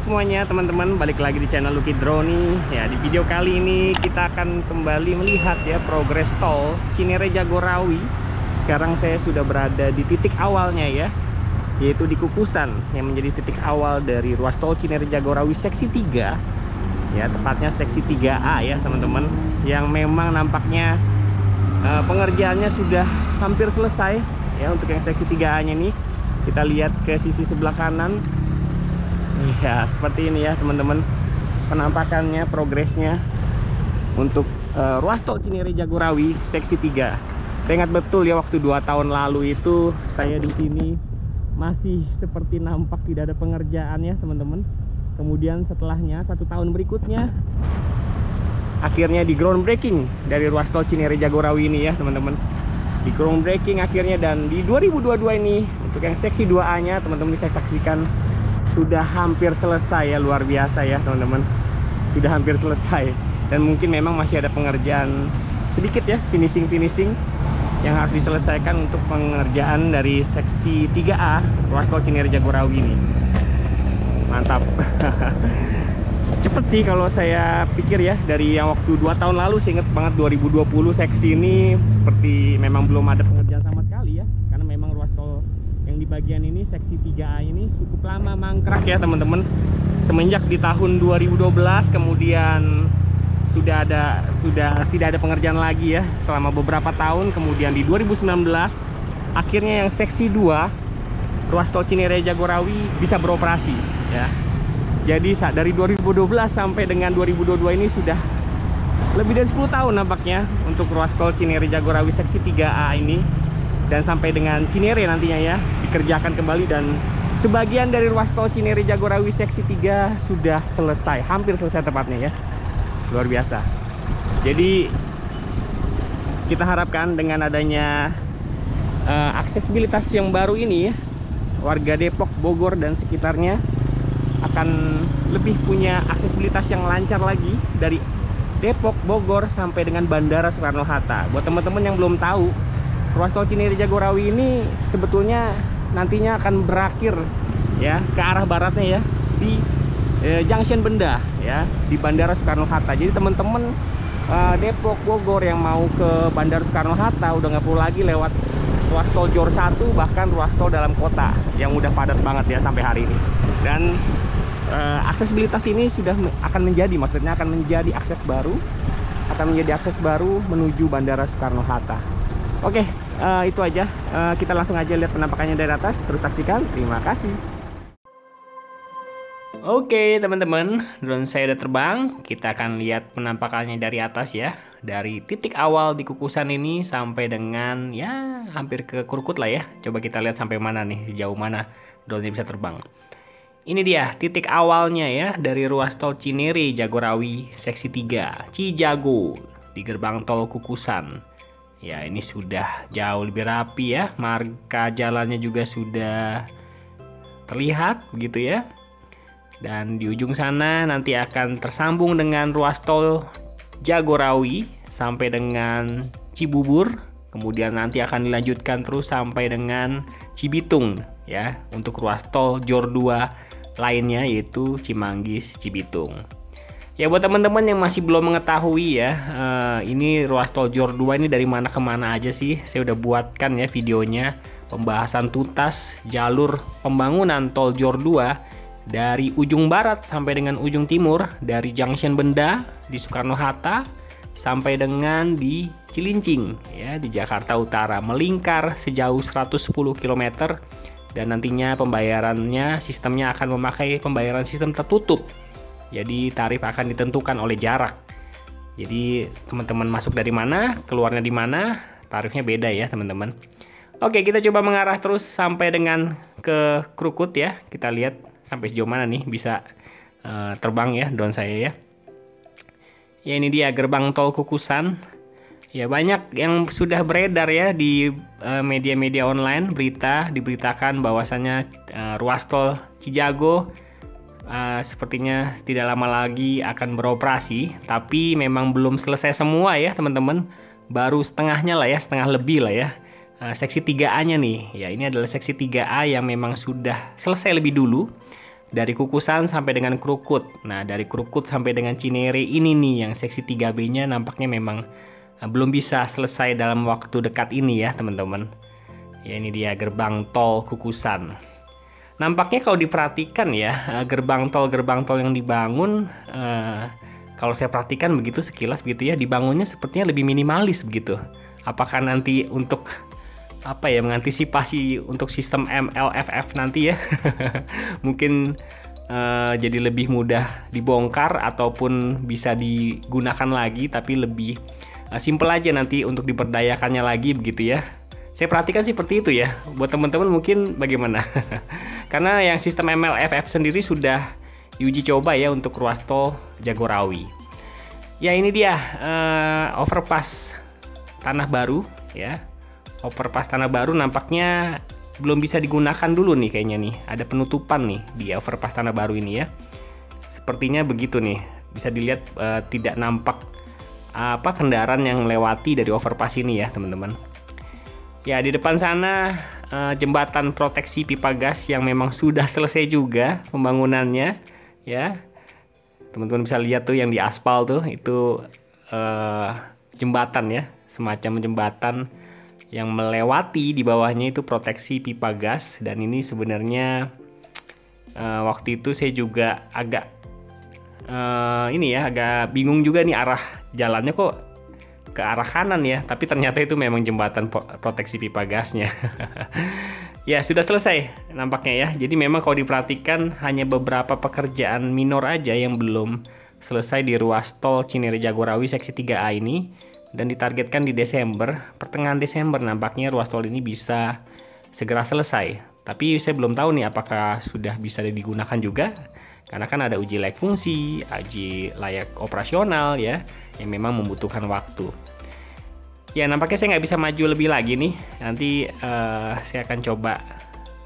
semuanya teman-teman, balik lagi di channel Lucky Drone. Ya, di video kali ini kita akan kembali melihat ya progres tol Cinere Jagorawi. Sekarang saya sudah berada di titik awalnya ya, yaitu di Kukusan yang menjadi titik awal dari ruas tol Cinere Jagorawi seksi 3. Ya, tepatnya seksi 3A ya teman-teman, yang memang nampaknya pengerjaannya sudah hampir selesai ya. Untuk yang seksi 3A-nya nih, kita lihat ke sisi sebelah kanan. Ya, seperti ini ya teman-teman penampakannya, progresnya untuk ruas tol Cinere Jagorawi seksi 3. Saya ingat betul ya, waktu 2 tahun lalu itu saya di sini masih seperti nampak tidak ada pengerjaan ya teman-teman. Kemudian setelahnya 1 tahun berikutnya akhirnya di groundbreaking dari ruas tol Cinere Jagorawi ini ya teman-teman. Di groundbreaking akhirnya, dan di 2022 ini untuk yang seksi 2A-nya teman-teman bisa saksikan sudah hampir selesai ya. Luar biasa ya teman-teman, sudah hampir selesai, dan mungkin memang masih ada pengerjaan sedikit ya, finishing yang harus diselesaikan untuk pengerjaan dari seksi 3A ruas tol Cinere Jagorawi ini. Mantap. Cepet sih kalau saya pikir ya, dari yang waktu 2 tahun lalu saya ingat banget 2020 seksi ini seperti memang belum ada pengerjaan sama sekali ya, karena memang ruas tol yang di bagian ini seksi 3A ini cukup lama mangkrak ya teman-teman. Semenjak di tahun 2012 kemudian sudah tidak ada pengerjaan lagi ya selama beberapa tahun. Kemudian di 2019 akhirnya yang seksi 2 ruas tol Cinere Jagorawi bisa beroperasi ya. Jadi dari 2012 sampai dengan 2022 ini sudah lebih dari 10 tahun nampaknya untuk ruas tol Cinere Jagorawi seksi 3A ini. Dan sampai dengan Cinere nantinya ya dikerjakan kembali, dan sebagian dari ruas tol Cinere Jagorawi seksi 3 sudah selesai, hampir selesai tepatnya ya. Luar biasa. Jadi kita harapkan dengan adanya aksesibilitas yang baru ini ya, warga Depok, Bogor dan sekitarnya akan lebih punya aksesibilitas yang lancar lagi dari Depok, Bogor sampai dengan Bandara Soekarno-Hatta. Buat teman-teman yang belum tahu, ruas tol Cinere Jagorawi ini sebetulnya nantinya akan berakhir ya ke arah baratnya ya di Junction Benda ya, di Bandara Soekarno-Hatta. Jadi teman-teman Depok, Bogor yang mau ke Bandara Soekarno-Hatta udah nggak perlu lagi lewat ruas tol Jor 1, bahkan ruas tol dalam kota yang udah padat banget ya sampai hari ini. Dan aksesibilitas ini sudah akan menjadi, maksudnya akan menjadi akses baru, menuju Bandara Soekarno-Hatta. Oke, itu aja. Kita langsung aja lihat penampakannya dari atas, terus saksikan. Terima kasih. Oke teman-teman, drone saya udah terbang. Kita akan lihat penampakannya dari atas ya, dari titik awal di Kukusan ini sampai dengan ya hampir ke Krukut lah ya. Coba kita lihat sampai mana nih, sejauh mana drone bisa terbang. Ini dia titik awalnya ya, dari ruas tol Cinere Jagorawi seksi 3 Cijago di gerbang tol Kukusan. Ya, ini sudah jauh lebih rapi ya, marka jalannya juga sudah terlihat begitu ya. Dan di ujung sana nanti akan tersambung dengan ruas tol Jagorawi sampai dengan Cibubur. Kemudian nanti akan dilanjutkan terus sampai dengan Cibitung ya, untuk ruas tol Jor 2 lainnya yaitu Cimanggis Cibitung. Ya, buat teman-teman yang masih belum mengetahui ya, ini ruas tol Jor 2 ini dari mana ke mana aja sih, saya udah buatkan ya videonya, pembahasan tuntas jalur pembangunan tol Jor 2 dari ujung barat sampai dengan ujung timur, dari Junction Benda di Soekarno-Hatta sampai dengan di Cilincing ya di Jakarta Utara, melingkar sejauh 110 km. Dan nantinya pembayarannya, sistemnya akan memakai pembayaran sistem tertutup. Jadi tarif akan ditentukan oleh jarak. Jadi teman-teman masuk dari mana, keluarnya di mana, tarifnya beda ya teman-teman. Oke, kita coba mengarah terus sampai dengan ke Krukut ya. Kita lihat sampai sejauh mana nih bisa terbang ya drone saya ya. Ya, ini dia gerbang tol Kukusan. Ya, banyak yang sudah beredar ya di media-media online, diberitakan bahwasannya ruas tol Cijago sepertinya tidak lama lagi akan beroperasi, tapi memang belum selesai semua ya teman-teman. Baru setengahnya lah ya, setengah lebih lah ya. Seksi 3A-nya nih. Ya, ini adalah seksi 3A yang memang sudah selesai lebih dulu. dari Kukusan sampai dengan Krukut. Nah, dari Krukut sampai dengan Cinere ini nih yang seksi 3B-nya nampaknya memang belum bisa selesai dalam waktu dekat ini ya teman-teman. Ya, ini dia gerbang tol Kukusan. Nampaknya kalau diperhatikan ya, gerbang tol yang dibangun, kalau saya perhatikan begitu sekilas begitu ya, dibangunnya sepertinya lebih minimalis begitu. Apakah nanti untuk apa ya, mengantisipasi untuk sistem MLFF nanti ya mungkin jadi lebih mudah dibongkar ataupun bisa digunakan lagi, tapi lebih simple aja nanti untuk diberdayakannya lagi begitu ya. Saya perhatikan seperti itu ya. Buat teman-teman mungkin bagaimana? Karena yang sistem MLFF sendiri sudah diuji coba ya untuk ruas tol Jagorawi. Ya, ini dia overpass Tanah Baru ya. Overpass Tanah Baru nampaknya belum bisa digunakan dulu nih kayaknya nih. Ada penutupan nih di overpass Tanah Baru ini ya. Sepertinya begitu nih. Bisa dilihat tidak nampak kendaraan yang melewati dari overpass ini ya, teman-teman. Ya, di depan sana jembatan proteksi pipa gas yang memang sudah selesai juga pembangunannya ya. Teman-teman bisa lihat tuh yang di aspal tuh itu jembatan ya, semacam jembatan yang melewati di bawahnya itu proteksi pipa gas. Dan ini sebenarnya waktu itu saya juga agak agak bingung juga nih, arah jalannya kok ke arah kanan ya, tapi ternyata itu memang jembatan proteksi pipa gasnya. Ya, sudah selesai nampaknya ya. Jadi memang kalau diperhatikan hanya beberapa pekerjaan minor aja yang belum selesai di ruas tol Cinere Jagorawi seksi 3A ini, dan ditargetkan di Desember, pertengahan Desember nampaknya ruas tol ini bisa segera selesai. Tapi saya belum tahu nih apakah sudah bisa digunakan juga, karena kan ada uji layak fungsi, uji layak operasional ya, yang memang membutuhkan waktu. Ya, nampaknya saya nggak bisa maju lebih lagi nih. Nanti saya akan coba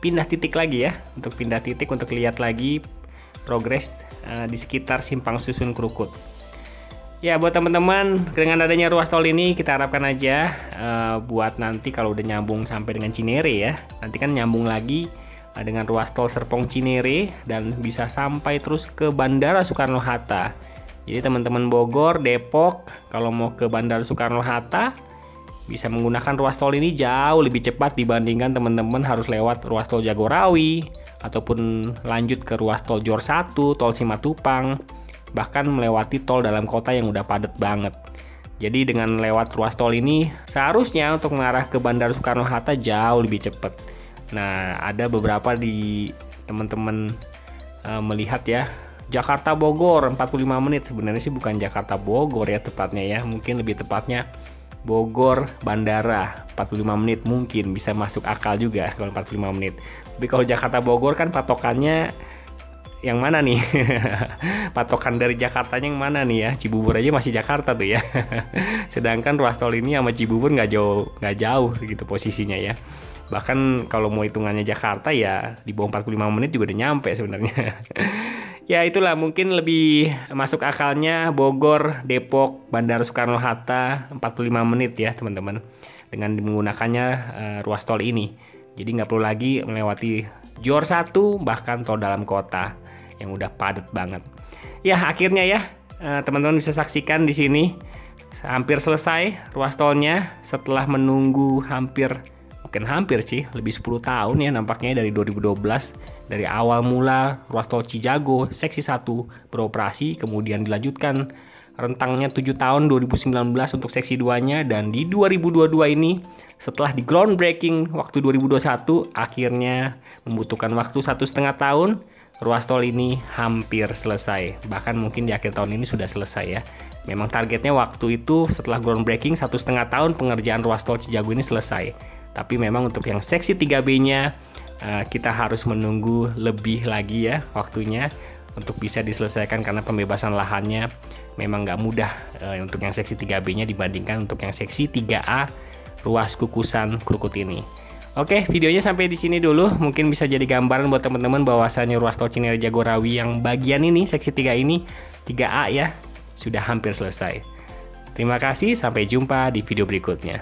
pindah titik lagi ya, untuk pindah titik untuk lihat lagi progres di sekitar Simpang Susun Krukut. Ya, buat teman-teman, dengan adanya ruas tol ini kita harapkan aja buat nanti kalau udah nyambung sampai dengan Cinere ya, nanti kan nyambung lagi dengan ruas tol Serpong Cinere dan bisa sampai terus ke Bandara Soekarno-Hatta. Jadi teman-teman Bogor, Depok kalau mau ke Bandara Soekarno-Hatta bisa menggunakan ruas tol ini jauh lebih cepat dibandingkan teman-teman harus lewat ruas tol Jagorawi ataupun lanjut ke ruas tol Jor 1, tol Simatupang, bahkan melewati tol dalam kota yang udah padat banget. Jadi dengan lewat ruas tol ini seharusnya untuk mengarah ke Bandara Soekarno-Hatta jauh lebih cepat. Nah, ada beberapa di teman-teman melihat ya, Jakarta Bogor 45 menit. Sebenarnya sih bukan Jakarta Bogor ya tepatnya ya, mungkin lebih tepatnya Bogor Bandara 45 menit, mungkin bisa masuk akal juga kalau 45 menit. Tapi kalau Jakarta Bogor kan patokannya yang mana nih? Patokan dari Jakartanya yang mana nih ya? Cibubur aja masih Jakarta tuh ya. Sedangkan ruas tol ini sama Cibubur nggak jauh gitu posisinya ya. Bahkan kalau mau hitungannya Jakarta ya di bawah 45 menit juga udah nyampe sebenarnya. Ya, itulah mungkin lebih masuk akalnya Bogor, Depok, Bandara Soekarno-Hatta 45 menit ya teman-teman, dengan menggunakannya ruas tol ini. Jadi nggak perlu lagi melewati Jor 1 bahkan tol dalam kota yang udah padat banget. Ya, akhirnya ya teman-teman bisa saksikan di sini hampir selesai ruas tolnya setelah menunggu hampir sih lebih 10 tahun ya nampaknya, dari 2012 dari awal mula ruas tol Cijago seksi 1 beroperasi, kemudian dilanjutkan rentangnya 7 tahun 2019 untuk seksi 2-nya, dan di 2022 ini setelah di groundbreaking waktu 2021 akhirnya membutuhkan waktu 1,5 tahun, ruas tol ini hampir selesai. Bahkan mungkin di akhir tahun ini sudah selesai ya. Memang targetnya waktu itu setelah groundbreaking 1,5 tahun pengerjaan ruas tol Cijago ini selesai. Tapi memang untuk yang seksi 3B-nya kita harus menunggu lebih lagi ya waktunya untuk bisa diselesaikan, karena pembebasan lahannya memang nggak mudah untuk yang seksi 3B-nya dibandingkan untuk yang seksi 3A ruas Kukusan Krukut ini. Oke, videonya sampai di sini dulu. Mungkin bisa jadi gambaran buat teman-teman bahwasannya ruas tol Cinere Jagorawi yang bagian ini seksi 3 ini 3A ya sudah hampir selesai. Terima kasih, sampai jumpa di video berikutnya.